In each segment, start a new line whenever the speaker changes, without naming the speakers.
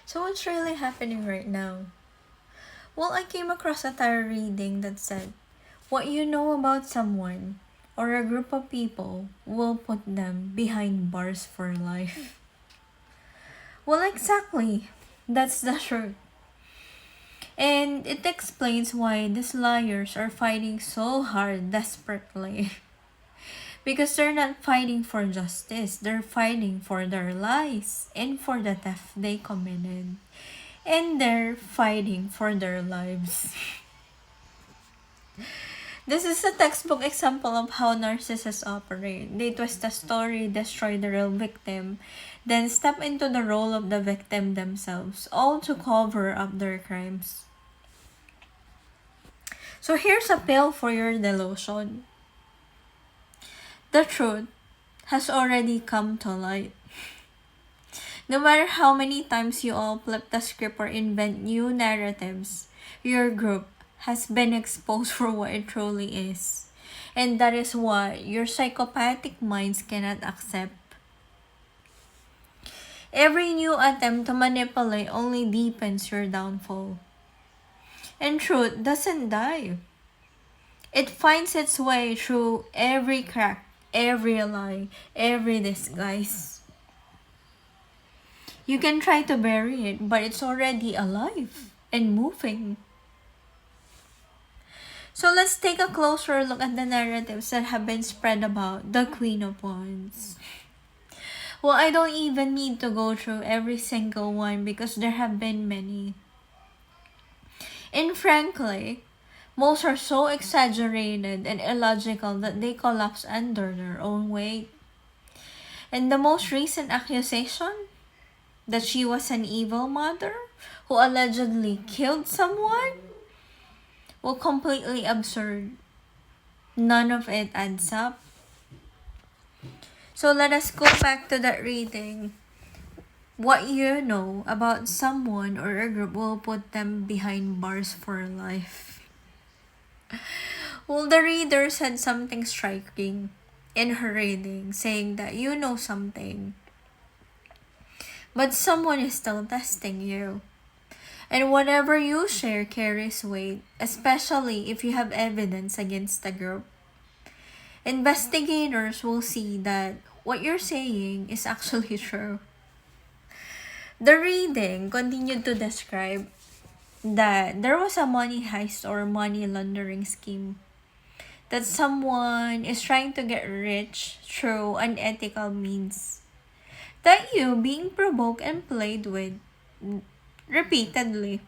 So what's really happening right now? Well, I came across a tarot reading that said, what you know about someone or a group of people will put them behind bars for life. Well, exactly. That's the truth. And it explains why these liars are fighting so hard desperately. Because they're not fighting for justice, they're fighting for their lies and for the theft they committed. And they're fighting for their lives. This is a textbook example of how narcissists operate. They twist the story, destroy the real victim, then step into the role of the victim themselves, all to cover up their crimes. So here's a pill for your delusion. The truth has already come to light. No matter how many times you all flip the script or invent new narratives, your group has been exposed for what it truly is. And that is what your psychopathic minds cannot accept. Every new attempt to manipulate only deepens your downfall. And truth doesn't die. It finds its way through every crack, every lie, every disguise. You can try to bury it, but it's already alive and moving. So let's take a closer look at the narratives that have been spread about the Queen of Wands. Well, I don't even need to go through every single one because there have been many. And frankly, most are so exaggerated and illogical that they collapse under their own weight. And the most recent accusation, that she was an evil mother who allegedly killed someone, well, completely absurd. None of it adds up. So let us go back to that reading. What you know about someone or a group will put them behind bars for life. Well, the reader said something striking in her reading, saying that you know something, but someone is still testing you. And whatever you share carries weight, especially if you have evidence against the group. Investigators will see that what you're saying is actually true. The reading continued to describe that there was a money heist or money laundering scheme, that someone is trying to get rich through unethical means, that you being provoked and played with repeatedly,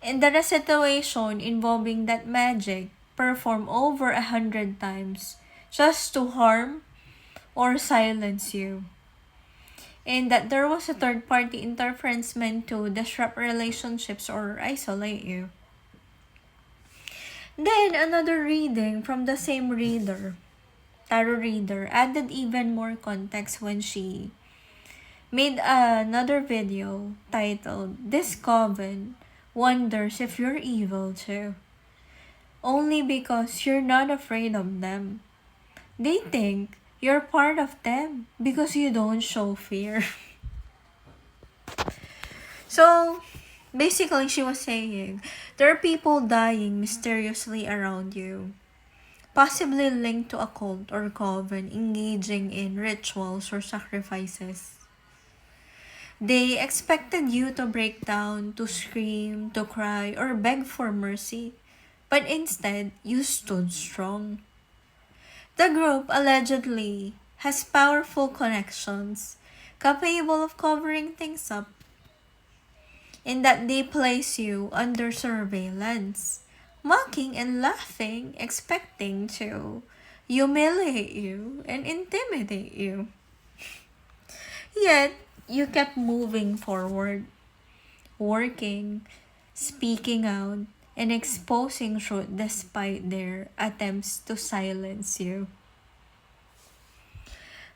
and that a situation involving that magic performed over 100 times just to harm or silence you, and that there was a third-party interference meant to disrupt relationships or isolate you. Then another reading from the same tarot reader, added even more context when she made another video titled, "This Coven wonders if you're evil too. Only because you're not afraid of them. They think you're part of them because you don't show fear." So, basically, she was saying, there are people dying mysteriously around you, possibly linked to a cult or coven engaging in rituals or sacrifices. They expected you to break down, to scream, to cry, or beg for mercy, but instead, you stood strong. The group allegedly has powerful connections, capable of covering things up, in that they place you under surveillance, mocking and laughing, expecting to humiliate you and intimidate you. Yet, you kept moving forward, working, speaking out, and exposing truth despite their attempts to silence you.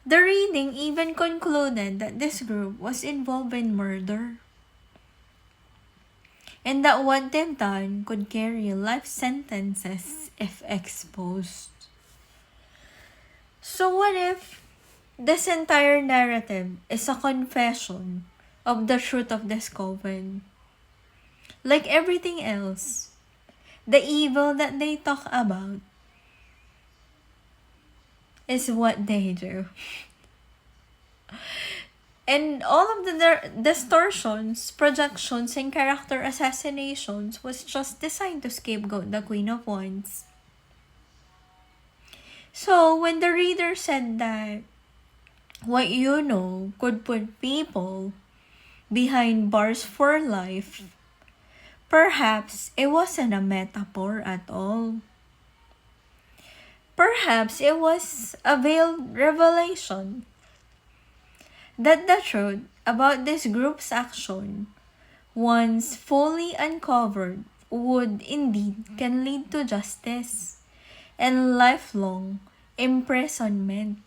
The reading even concluded that this group was involved in murder, and that what they've done could carry life sentences if exposed. So what if this entire narrative is a confession of the truth of this coven. Like everything else, the evil that they talk about is what they do. And all of the distortions, projections, and character assassinations was just designed to scapegoat the Queen of Wands. So, when the reader said that what you know could put people behind bars for life, perhaps it wasn't a metaphor at all. Perhaps it was a veiled revelation that the truth about this group's action, once fully uncovered, would indeed can lead to justice and lifelong imprisonment.